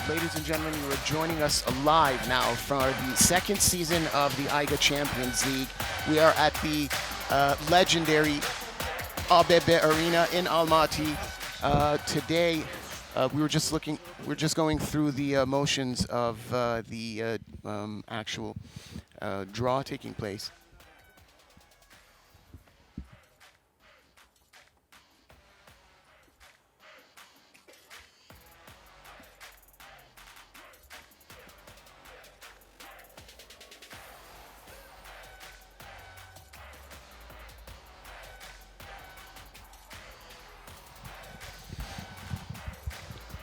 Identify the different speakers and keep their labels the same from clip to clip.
Speaker 1: Ladies and gentlemen, you are joining us live now for the second season of the AIGA Champions League. We are at the legendary ABB Arena in Almaty. Today, we're just going through the motions of the actual draw taking place.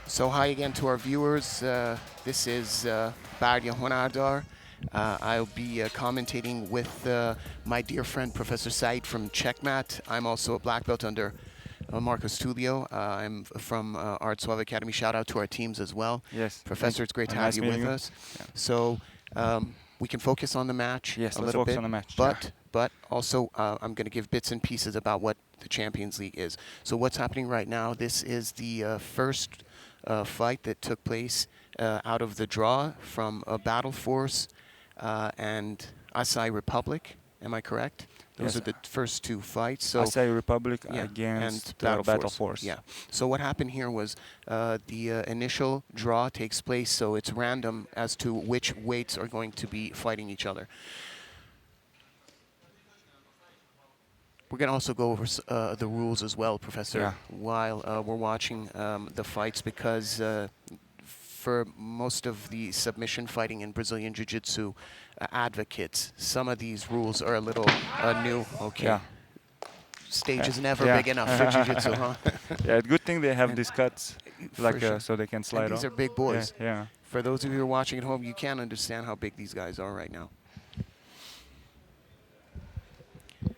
Speaker 1: So hi again to our viewers. This is Bardia Honardar. I'll be commentating with my dear friend Professor Said from Checkmat. I'm also a black belt under Marcus Tulio. I'm from Art Suave Academy. Shout out to our teams as well.
Speaker 2: Yes.
Speaker 1: Professor, it's great to have you with us. Yeah. So we can focus on the match
Speaker 2: a
Speaker 1: little
Speaker 2: focus
Speaker 1: bit,
Speaker 2: on the match.
Speaker 1: but also I'm going to give bits and pieces about what the Champions League is. So what's happening right now, this is the first fight that took place out of the draw from Battle Force and Asai Republic. Am I correct? Those are the first two fights. So
Speaker 2: Asai Republic against Battle Force.
Speaker 1: Yeah. So what happened here was the initial draw takes place, so it's random as to which weights are going to be fighting each other. We're going to also go over the rules as well, Professor, while we're watching the fights, because for most of the submission fighting in Brazilian Jiu-Jitsu advocates, some of these rules are a little new. Okay.
Speaker 2: Yeah.
Speaker 1: Stage is never big enough for Jiu-Jitsu, huh?
Speaker 2: Yeah, good thing they have these cuts, like so they can slide
Speaker 1: and
Speaker 2: off.
Speaker 1: these are big boys.
Speaker 2: Yeah.
Speaker 1: For those of you who are watching at home, you can't understand how big these guys are right now.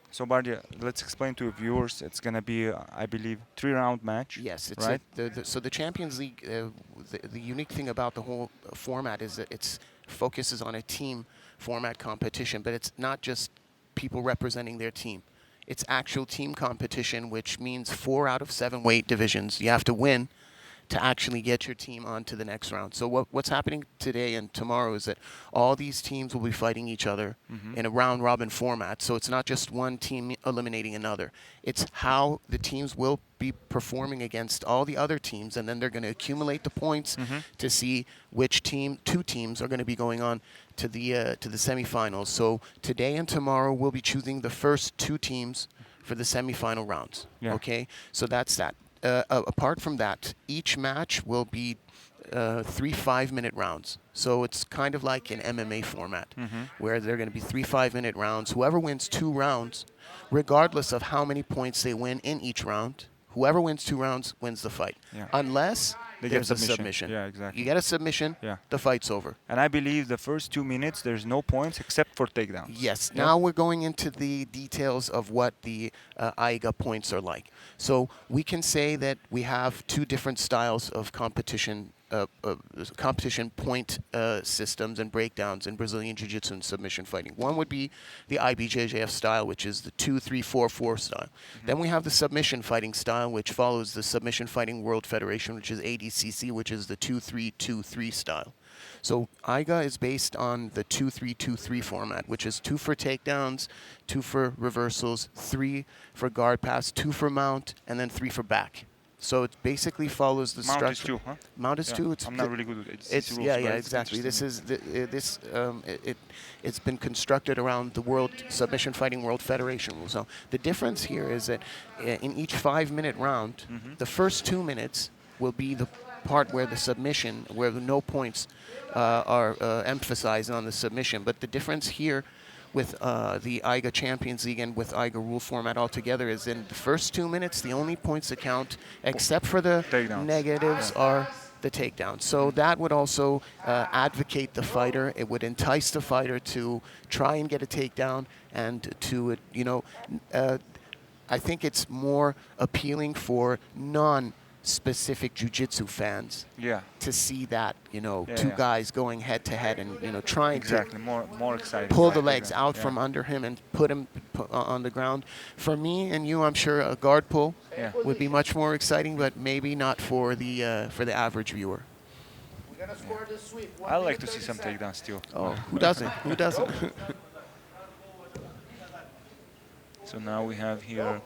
Speaker 2: So Bardia, let's explain to viewers. It's gonna be, I believe, 3-round match.
Speaker 1: Yes, it's
Speaker 2: right.
Speaker 1: So the Champions League, the unique thing about the whole format is that it focuses on a team format competition, but it's not just people representing their team. It's actual team competition, which means 4 out of 7 weight divisions you have to win to actually get your team on to the next round. So what's happening today and tomorrow is that all these teams will be fighting each other in a round-robin format. So it's not just one team eliminating another. It's how the teams will be performing against all the other teams, and then they're going to accumulate the points to see which two teams are going to be going on to the semifinals. So today and tomorrow we'll be choosing the first 2 teams for the semifinal rounds.
Speaker 2: Yeah.
Speaker 1: Okay, so that's that. Apart from that, each match will be 3 5-minute rounds. So it's kind of like an MMA format, where they're going to be 3 5-minute rounds. Whoever wins 2 rounds, regardless of how many points they win in each round, whoever wins 2 rounds wins the fight.
Speaker 2: Yeah.
Speaker 1: Unless
Speaker 2: They
Speaker 1: there's
Speaker 2: get
Speaker 1: a submission.
Speaker 2: Yeah, exactly.
Speaker 1: You get a submission, the fight's over.
Speaker 2: And I believe the first 2 minutes, there's no points except for takedowns.
Speaker 1: Yes. Now we're going into the details of what the AIGA points are like. So we can say that we have 2 different styles of competition point systems and breakdowns in Brazilian Jiu-Jitsu and submission fighting. One would be the IBJJF style, which is the 2-3-4-4 style. Then we have the submission fighting style, which follows the Submission Fighting World Federation, which is ADCC, which is the 2-3-2-3 style. So AIGA is based on the 2-3-2-3 format, which is 2 for takedowns, 2 for reversals, 3 for guard pass, 2 for mount, and then 3 for back. So it basically follows the structure.
Speaker 2: Mount is 2, huh?
Speaker 1: Mount is 2.
Speaker 2: I'm not really good with it.
Speaker 1: It's
Speaker 2: rules,
Speaker 1: exactly. This is it's been constructed around the Submission Fighting World Federation rules. So the difference here is that in each 5-minute round, the first 2 minutes will be the part where the submission, where no points are emphasized on the submission. But the difference here with the AIGA Champions League and with AIGA rule format altogether is in the first 2 minutes, the only points that count, except for the negatives, are the takedowns. So that would also advocate the fighter. It would entice the fighter to try and get a takedown and to, I think it's more appealing for specific jiu-jitsu fans to see that, two guys going head to head and, trying to
Speaker 2: more exciting.
Speaker 1: Pull the legs out from under him and put him on the ground. For me and you, I'm sure a guard pull would be much more exciting, but maybe not for the average viewer.
Speaker 2: I like to see some takedowns still.
Speaker 1: Oh, who doesn't? Who doesn't?
Speaker 2: So now we have here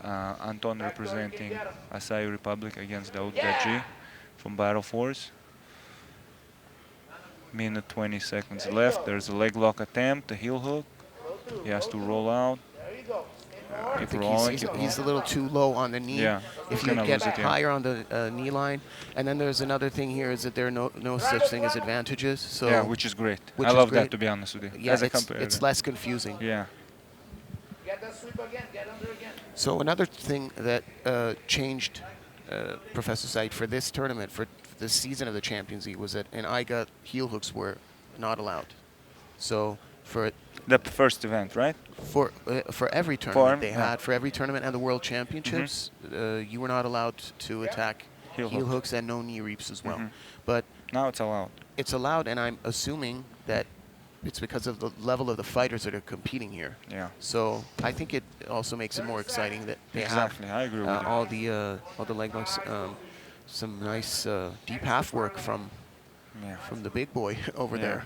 Speaker 2: Anton representing Asai Republic against Daudgadzhi from Battle Force. Minute 20 seconds left. There's a leg lock attempt, a heel hook. He has to roll out.
Speaker 1: I think he's a little too low on the knee.
Speaker 2: Yeah,
Speaker 1: if you get higher on the knee line. And then there's another thing here is that there are no such thing as advantages. So
Speaker 2: yeah, which is great. I love that, to be honest with you.
Speaker 1: Yeah, it's less confusing.
Speaker 2: Yeah.
Speaker 1: So another thing that changed Professor Said for this tournament, for this season of the Champions League, was that in AIGA heel hooks were not allowed. So for
Speaker 2: the first event, right?
Speaker 1: For every tournament for every tournament and the World Championships, you were not allowed to attack heel hooks and no knee reaps as well. But
Speaker 2: now it's allowed.
Speaker 1: It's allowed, and I'm assuming that it's because of the level of the fighters that are competing here.
Speaker 2: Yeah.
Speaker 1: So I think it also makes it more exciting that they
Speaker 2: have I agree with you.
Speaker 1: all the leg locks, some nice deep half work from the big boy over there.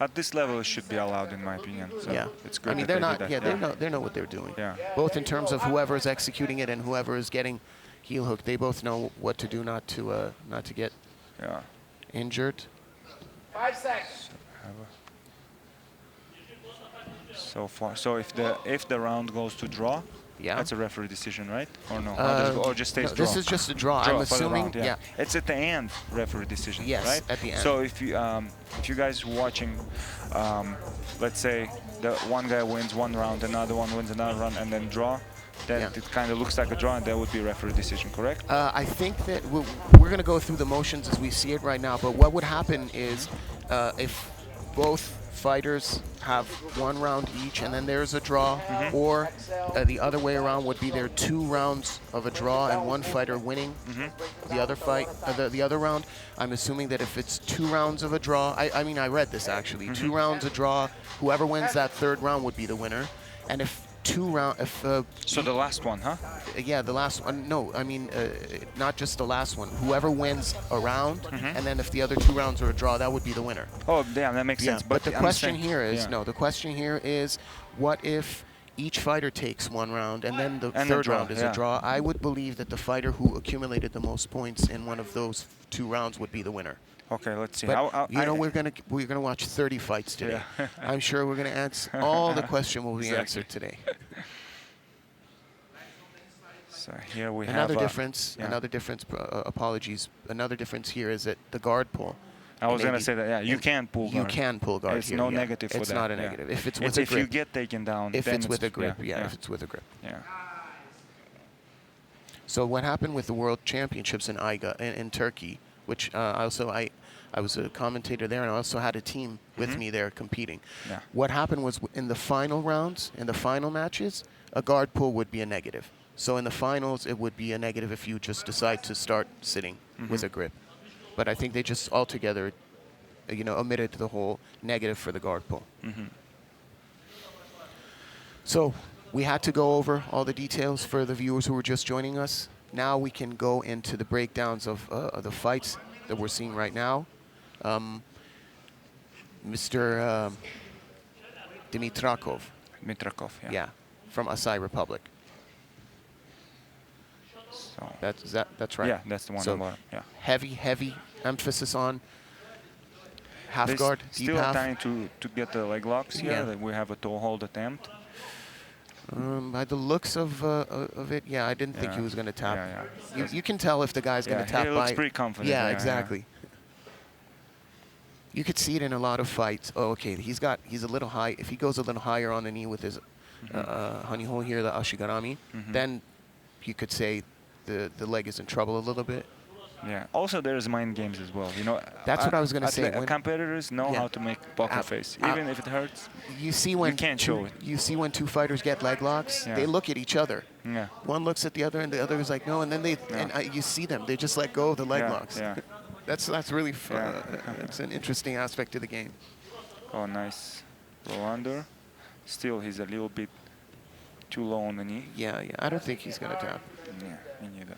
Speaker 2: At this level, it should be allowed, in my opinion. So
Speaker 1: yeah,
Speaker 2: it's good.
Speaker 1: I mean, they're not. Yeah, they know what they're doing.
Speaker 2: Yeah.
Speaker 1: Both in terms of whoever is executing it and whoever is getting heel hook, they both know what to do not to get injured.
Speaker 3: 5 seconds.
Speaker 2: So far, so if the round goes to draw, that's a referee decision, right? Or no? Or just stays draw?
Speaker 1: This is just a draw. I'm assuming.
Speaker 2: Round, it's at the end referee decision, right?
Speaker 1: At the end.
Speaker 2: So if you guys watching, let's say the one guy wins one round, another one wins another round, and then draw, then it kind of looks like a draw, and that would be referee decision, correct?
Speaker 1: I think that we're going to go through the motions as we see it right now. But what would happen is if both fighters have one round each and then there's a draw, or the other way around would be there are 2 rounds of a draw and one fighter winning the other fight, the other round. I'm assuming that if it's 2 rounds of a draw, I mean, I read this actually, 2 rounds a draw, whoever wins that 3rd round would be the winner. And if
Speaker 2: so the last one, huh?
Speaker 1: Yeah, the last one. No, I mean, not just the last one. Whoever wins a round, and then if the other 2 rounds are a draw, that would be the winner.
Speaker 2: Oh, damn, that makes sense.
Speaker 1: But the question here is, the question here is, what if each fighter takes 1 round and then the 3rd round is a draw? I would believe that the fighter who accumulated the most points in one of those 2 rounds would be the winner.
Speaker 2: Okay, let's see.
Speaker 1: But you know, we're gonna watch 30 fights today. I'm sure we're gonna answer all the question will be answered today.
Speaker 2: So here we
Speaker 1: another
Speaker 2: have
Speaker 1: difference. Another difference. Apologies. Another difference here is that the guard pull.
Speaker 2: I was gonna say that. Yeah, you can pull guard.
Speaker 1: You can pull guard.
Speaker 2: It's no negative for that.
Speaker 1: It's not a negative. If it's with a grip.
Speaker 2: If you get taken down.
Speaker 1: If
Speaker 2: then
Speaker 1: it's with a grip. If it's with a grip.
Speaker 2: Yeah.
Speaker 1: So what happened with the World Championships in AIGA in Turkey, which I was a commentator there, and I also had a team with me there competing.
Speaker 2: Yeah.
Speaker 1: What happened was in the final rounds, in the final matches, a guard pull would be a negative. So in the finals, it would be a negative if you just decide to start sitting with a grip. But I think they just altogether, omitted the whole negative for the guard pull. So we had to go over all the details for the viewers who were just joining us. Now we can go into the breakdowns of the fights that we're seeing right now. Mr. Dmitrakov.
Speaker 2: Dmitrakov,
Speaker 1: Yeah, from Asai Republic.
Speaker 2: So
Speaker 1: that's right.
Speaker 2: Yeah, that's the one.
Speaker 1: So heavy emphasis on half guard, deep
Speaker 2: still
Speaker 1: half.
Speaker 2: trying to get the leg locks here.
Speaker 1: Yeah.
Speaker 2: That we have a toe hold attempt.
Speaker 1: By the looks of it, I didn't think he was going to tap. You can tell if the guy's going to tap
Speaker 2: he looks pretty confident.
Speaker 1: Yeah, exactly. You could see it in a lot of fights. Oh, okay, he's a little high. If he goes a little higher on the knee with his honey hole here, the ashigarami, then you could say the leg is in trouble a little bit.
Speaker 2: Yeah. Also, there's mind games as well.
Speaker 1: That's what I was going to say.
Speaker 2: Competitors know how to make poker face, even if it hurts.
Speaker 1: You see when
Speaker 2: you can't show it.
Speaker 1: You see when 2 fighters get leg locks, they look at each other.
Speaker 2: Yeah.
Speaker 1: One looks at the other, and the other is like, no, and then you see them. They just let go of the leg locks.
Speaker 2: Yeah.
Speaker 1: That's really fun. It's an interesting aspect to the game.
Speaker 2: Oh, nice. Roll under. Still, he's a little bit too low on the knee.
Speaker 1: Yeah. I don't think he's going to tap.
Speaker 2: Yeah, me neither.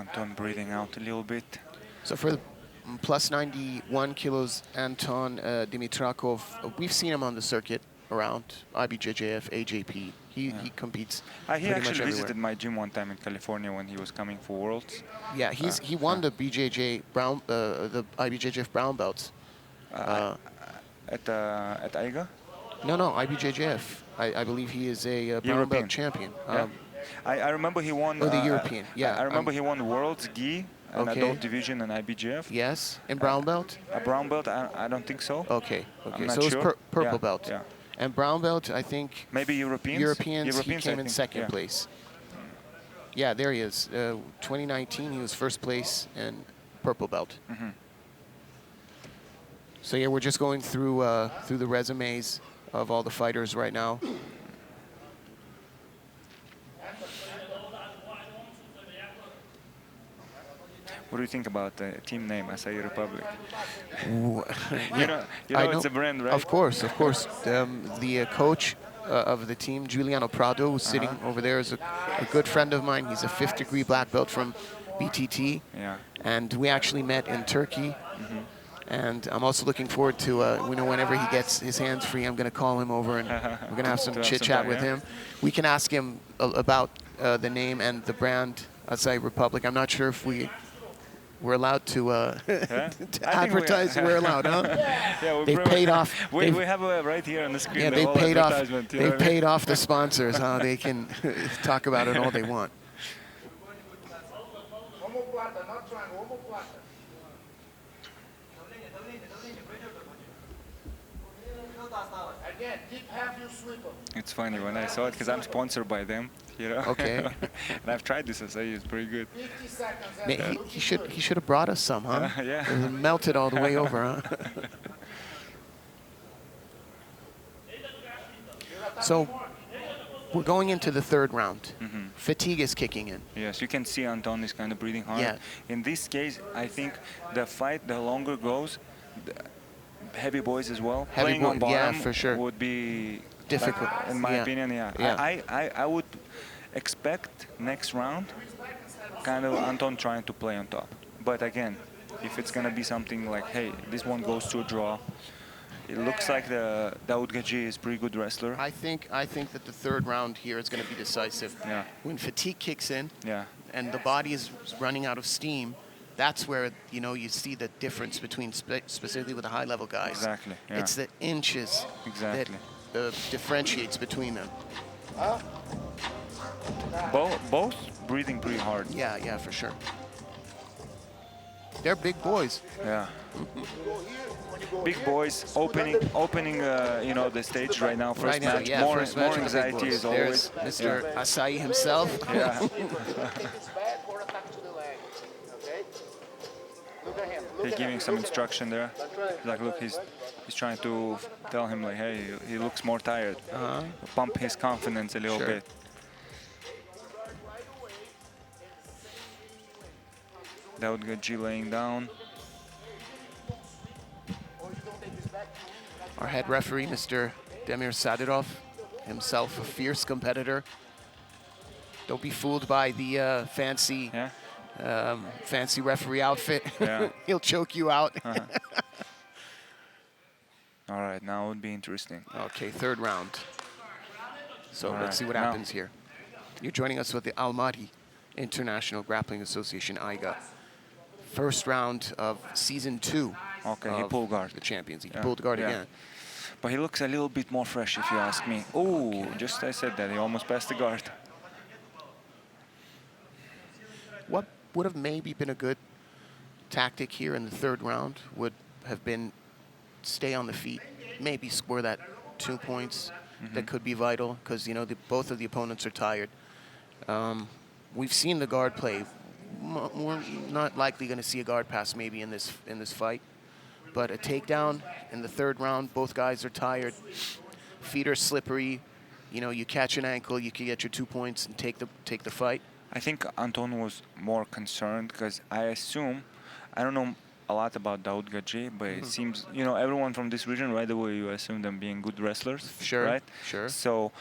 Speaker 2: Anton breathing out a little bit.
Speaker 1: So for the plus 91 kilos, Anton Dmitrakov, we've seen him on the circuit around IBJJF, AJP. He competes
Speaker 2: He
Speaker 1: pretty much
Speaker 2: actually
Speaker 1: everywhere.
Speaker 2: visited my gym one time in California when he was coming for Worlds.
Speaker 1: Yeah, he won the BJJ brown, the IBJJF brown belts.
Speaker 2: At AIGA?
Speaker 1: No, IBJJF. I believe he is a brown
Speaker 2: European.
Speaker 1: belt champion.
Speaker 2: Yeah. I remember he won.
Speaker 1: Oh, the European. Yeah.
Speaker 2: I remember he won Worlds GI and
Speaker 1: Okay.
Speaker 2: adult division in IBJF.
Speaker 1: Yes, in brown belt.
Speaker 2: A brown belt? I don't think so.
Speaker 1: Okay.
Speaker 2: I'm not
Speaker 1: So it was
Speaker 2: sure.
Speaker 1: purple
Speaker 2: Yeah,
Speaker 1: belt.
Speaker 2: yeah.
Speaker 1: And brown belt, I think.
Speaker 2: Maybe Europeans.
Speaker 1: Europeans, he
Speaker 2: I
Speaker 1: came in
Speaker 2: think,
Speaker 1: second
Speaker 2: yeah.
Speaker 1: place. Yeah, there he is. 2019, he was first place in purple belt.
Speaker 2: Mm-hmm.
Speaker 1: So yeah, we're just going through the resumes of all the fighters right now.
Speaker 2: What do you think about the team name, Acai Republic?
Speaker 1: Ooh,
Speaker 2: You know it's a brand, right?
Speaker 1: Of course, of course. The coach of the team, Giuliano Prado, who's sitting over there, is a good friend of mine. He's a 5th degree black belt from BTT.
Speaker 2: Yeah.
Speaker 1: And we actually met in Turkey. And I'm also looking forward to, whenever he gets his hands free, I'm going to call him over and we're going to have some chit-chat with him. We can ask him about the name and the brand, Acai Republic. I'm not sure if we're allowed to advertise. We're allowed, huh?
Speaker 2: Yeah,
Speaker 1: They've paid off.
Speaker 2: We have right here on the screen.
Speaker 1: Yeah,
Speaker 2: the
Speaker 1: they
Speaker 2: whole
Speaker 1: paid off.
Speaker 2: advertisement, you know
Speaker 1: They
Speaker 2: what I mean?
Speaker 1: paid off the sponsors, huh? They can talk about it all they want.
Speaker 3: Omoplata, not triangle, omoplata. Again, keep half your sweeper.
Speaker 2: It's funny when I saw it because I'm sponsored by them, you know.
Speaker 1: Okay.
Speaker 2: And I've tried this acai; it's pretty good.
Speaker 3: 50 seconds.
Speaker 1: He should have brought us some, huh?
Speaker 2: Yeah.
Speaker 1: It was melted all the way over, huh? So we're going into the third round. Fatigue is kicking in.
Speaker 2: Yes, you can see Anton is kind of breathing hard.
Speaker 1: Yeah.
Speaker 2: In this case, I think the fight, the longer goes, the heavy boys as well.
Speaker 1: Heavy
Speaker 2: Playing on
Speaker 1: boy- yeah,
Speaker 2: bottom
Speaker 1: for sure.
Speaker 2: would be
Speaker 1: Difficult.
Speaker 2: like, in my
Speaker 1: Yeah.
Speaker 2: opinion, yeah.
Speaker 1: Yeah.
Speaker 2: I would expect next round kind of Anton trying to play on top. But again, if it's gonna be something like, hey, this one goes to a draw, it looks like the Daudgadzhi is a pretty good wrestler.
Speaker 1: I think that the third round here is going to be decisive.
Speaker 2: Yeah.
Speaker 1: When fatigue kicks in
Speaker 2: Yeah.
Speaker 1: and the body is running out of steam, that's where you see the difference between specifically with the high-level guys.
Speaker 2: Exactly, yeah.
Speaker 1: It's the inches
Speaker 2: Exactly.
Speaker 1: that differentiates between them.
Speaker 2: Both breathing pretty hard.
Speaker 1: Yeah, for sure. They're big boys.
Speaker 2: Yeah. Big boys opening the stage right now. First
Speaker 1: Right now,
Speaker 2: match.
Speaker 1: yeah,
Speaker 2: More
Speaker 1: first match with the big
Speaker 2: anxiety
Speaker 1: boys.
Speaker 2: as always.
Speaker 1: There's Mr. Acai himself.
Speaker 2: Yeah.
Speaker 3: It's bad for attack to the leg. Okay? Look at him. Look
Speaker 2: He's
Speaker 3: at
Speaker 2: giving
Speaker 3: him.
Speaker 2: some instruction there. Like, look, he's trying to tell him like, hey, he looks more tired. Pump his confidence a little
Speaker 1: Sure.
Speaker 2: bit. Daudgadzhi laying down.
Speaker 1: Our head referee, Mr. Demir Sadidov, himself a fierce competitor. Don't be fooled by the fancy referee outfit.
Speaker 2: Yeah.
Speaker 1: He'll choke you out.
Speaker 2: All right, now it would be interesting.
Speaker 1: Okay, third round. So
Speaker 2: All
Speaker 1: let's see
Speaker 2: right,
Speaker 1: what
Speaker 2: now-
Speaker 1: happens here. You're joining us with the Almaty International Grappling Association, AIGA. First round of season 2.
Speaker 2: Okay, he
Speaker 1: of
Speaker 2: pulled guard.
Speaker 1: The champions. He
Speaker 2: Yeah,
Speaker 1: pulled guard
Speaker 2: yeah.
Speaker 1: again.
Speaker 2: But he looks a little bit more fresh, if you ask me. Oh, just I said that. He almost passed the guard.
Speaker 1: What would have maybe been a good tactic here in the third round would have been stay on the feet, maybe score that 2 points. That could be vital because both of the opponents are tired. We've seen the guard play. We're not likely going to see a guard pass maybe in this fight, but a takedown in the third round. Both guys are tired. Feet are slippery. You catch an ankle, you can get your 2 points and take the fight.
Speaker 2: I think Anton was more concerned because I don't know a lot about Daudgadzhi, but it seems, everyone from this region, right away you assume them being good wrestlers,
Speaker 1: Sure,
Speaker 2: right?
Speaker 1: sure.
Speaker 2: So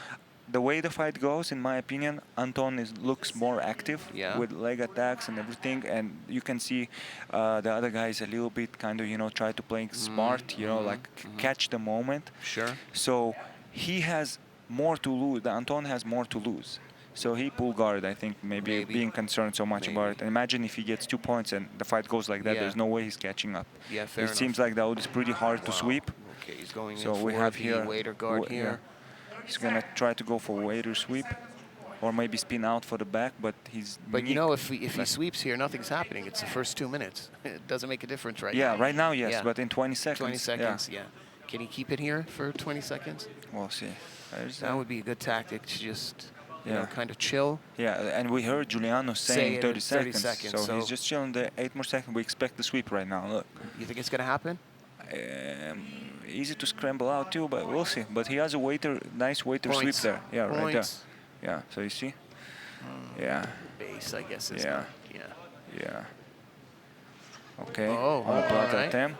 Speaker 2: the way the fight goes, in my opinion, Anton looks more active
Speaker 1: Yeah.
Speaker 2: with leg attacks and everything, and you can see the other guy is a little bit kind of, try to play smart, like catch the moment.
Speaker 1: Sure.
Speaker 2: So he has more to lose. Anton has more to lose. So he pull guard, I think, maybe being concerned so much about it. And imagine if he gets 2 points and the fight goes like that,
Speaker 1: Yeah.
Speaker 2: there's no way he's catching up.
Speaker 1: Yeah, fair
Speaker 2: It
Speaker 1: enough.
Speaker 2: seems like Daud is pretty hard to sweep.
Speaker 1: Okay, he's going
Speaker 2: So
Speaker 1: in
Speaker 2: we
Speaker 1: for
Speaker 2: have
Speaker 1: the
Speaker 2: here
Speaker 1: waiter guard here.
Speaker 2: He's gonna try to go for waiter sweep, or maybe spin out for the back, but he's.
Speaker 1: But you know, if he sweeps here, nothing's happening. It's the first 2 minutes. It doesn't make a difference right now.
Speaker 2: Yeah, right now, yes,
Speaker 1: Yeah.
Speaker 2: but in 20 seconds.
Speaker 1: 20 seconds, yeah. Can he keep it here for 20 seconds?
Speaker 2: We'll see.
Speaker 1: That would be a good tactic to just, you know,
Speaker 2: Yeah.
Speaker 1: kind of chill.
Speaker 2: Yeah, and we heard Giuliano saying
Speaker 1: it
Speaker 2: 30
Speaker 1: at 30
Speaker 2: seconds,
Speaker 1: seconds,
Speaker 2: so
Speaker 1: so-
Speaker 2: he's just chilling there. 8 more seconds. We expect the sweep right now. Look,
Speaker 1: You think it's going to happen?
Speaker 2: easy to scramble out too, but we'll see. But he has a nice waiter sweep
Speaker 1: Points.
Speaker 2: there. Yeah, right there.
Speaker 1: Points.
Speaker 2: Yeah, so you see. Yeah,
Speaker 1: Base, I guess. Is
Speaker 2: Yeah.
Speaker 1: not, yeah.
Speaker 2: yeah. Okay.
Speaker 1: Oh,
Speaker 2: Omoplata
Speaker 1: all right.
Speaker 2: attempt.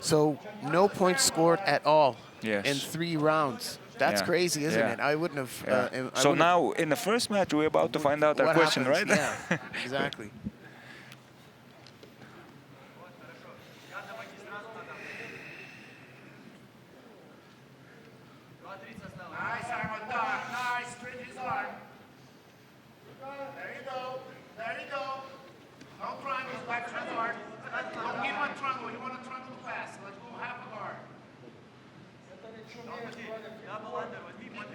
Speaker 1: So no points scored at all
Speaker 2: Yes.
Speaker 1: in 3 rounds. That's
Speaker 2: Yeah.
Speaker 1: crazy, isn't
Speaker 2: Yeah.
Speaker 1: it? I wouldn't have.
Speaker 2: Yeah.
Speaker 1: I
Speaker 2: So
Speaker 1: wouldn't
Speaker 2: now in the first match, we're about to find out our
Speaker 1: what
Speaker 2: question,
Speaker 1: happens.
Speaker 2: right?
Speaker 1: Yeah, exactly.
Speaker 3: Nice, Armatar. Nice. Straight his arm. There you go. There you go. No triangles, back to the guard. Don't give him a triangle. You want a triangle fast. Let's go half a guard. Keep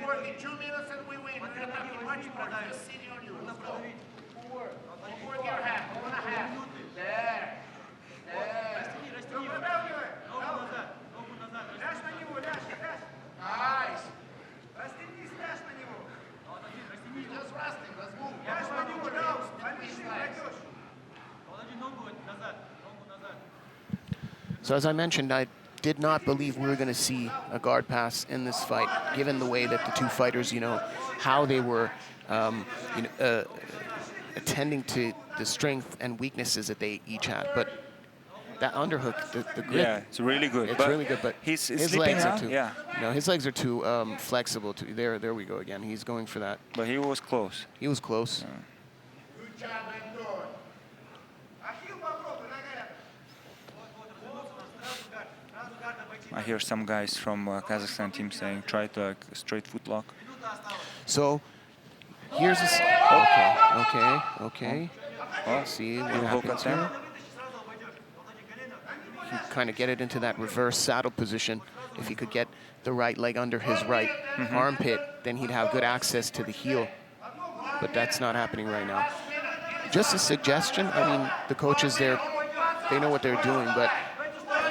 Speaker 3: working. 2 minutes and we win. We're attacking much more. Just sitting on you. Let's go. Keep working your half. 1.5. There. There. Ляжь на него, ляжь, ляжь. Nice. Растянись, ляжь на него. Just resting, let's move. Ляжь на него, Ляус. Повыше пойдешь.
Speaker 1: So as I mentioned, I did not believe we were going to see a guard pass in this fight, given the way that the two fighters, you know, how they were, attending to the strength and weaknesses that they each had. But that underhook, the grip,
Speaker 2: Yeah, it's really good.
Speaker 1: it's
Speaker 2: but
Speaker 1: really good. But
Speaker 2: he's
Speaker 1: his
Speaker 2: slipping
Speaker 1: legs are
Speaker 2: now.
Speaker 1: too,
Speaker 2: Yeah,
Speaker 1: no, his legs are too flexible. There we go again. He's going for that.
Speaker 2: but he was close.
Speaker 1: He was close.
Speaker 3: Good job, Anton. Ахилл, попробуй, нога.
Speaker 2: I hear some guys from Kazakhstan team saying try to like straight foot lock.
Speaker 1: So here's a okay. Let's see what
Speaker 2: Little hook
Speaker 1: happens
Speaker 2: attempt.
Speaker 1: here. He kind of get it into that reverse saddle position. If he could get the right leg under his right armpit, then he'd have good access to the heel. But that's not happening right now. Just a suggestion. I mean, the coaches there, they know what they're doing, but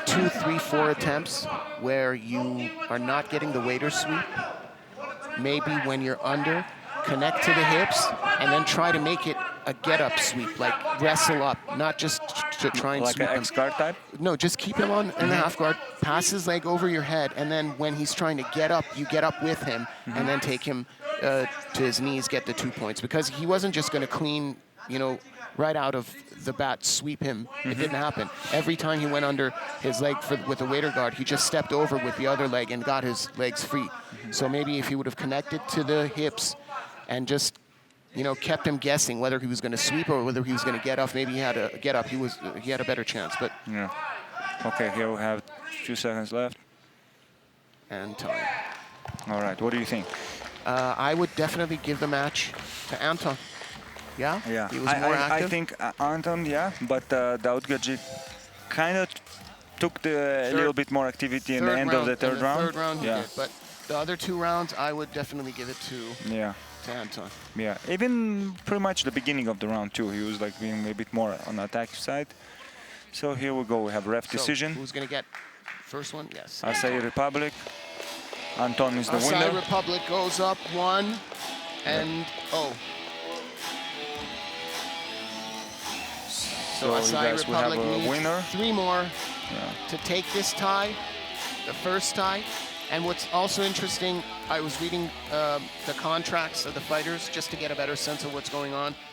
Speaker 1: 2, 3, 4 attempts where you are not getting the waiter sweep, maybe when you're under, connect to the hips, and then try to make it a get-up sweep, like wrestle up, not just to try and
Speaker 2: Like
Speaker 1: sweep
Speaker 2: an
Speaker 1: him.
Speaker 2: X-guard type?
Speaker 1: No, just keep him on in the half guard, pass his leg over your head, and then when he's trying to get up, you get up with him, and then take him to his knees, get the 2 points. Because he wasn't just going to clean, you know, right out of the bat, sweep him. It didn't happen. Every time he went under his leg with a waiter guard, he just stepped over with the other leg and got his legs free. So maybe if he would have connected to the hips and just, you know, kept him guessing whether he was going to sweep or whether he was going to get off. Maybe he had a get up. He had a better chance. But
Speaker 2: Yeah. Okay, here we have 2 seconds left.
Speaker 1: and time.
Speaker 2: All right, what do you think?
Speaker 1: I would definitely give the match to Anton. Yeah.
Speaker 2: Yeah,
Speaker 1: He was more
Speaker 2: I
Speaker 1: active.
Speaker 2: think Anton, yeah, but Daudgadzhi kind of took a little bit more activity in the end of the third round.
Speaker 1: Third round he
Speaker 2: Yeah,
Speaker 1: did. But the other 2 rounds, I would definitely give it
Speaker 2: yeah,
Speaker 1: to Anton.
Speaker 2: yeah. Even pretty much the beginning of the round too, he was like being a bit more on the attack side. So here we go. We have ref
Speaker 1: So,
Speaker 2: decision.
Speaker 1: who's going to get first one? Yes.
Speaker 2: Asai Republic. Anton is the
Speaker 1: Asai
Speaker 2: winner.
Speaker 1: Republic goes up 1 and So
Speaker 2: you
Speaker 1: Asai
Speaker 2: guys will have
Speaker 1: Republic
Speaker 2: a
Speaker 1: needs
Speaker 2: winner.
Speaker 1: 3 more
Speaker 2: Yeah.
Speaker 1: to take this tie, the first tie. And what's also interesting, I was reading the contracts of the fighters just to get a better sense of what's going on.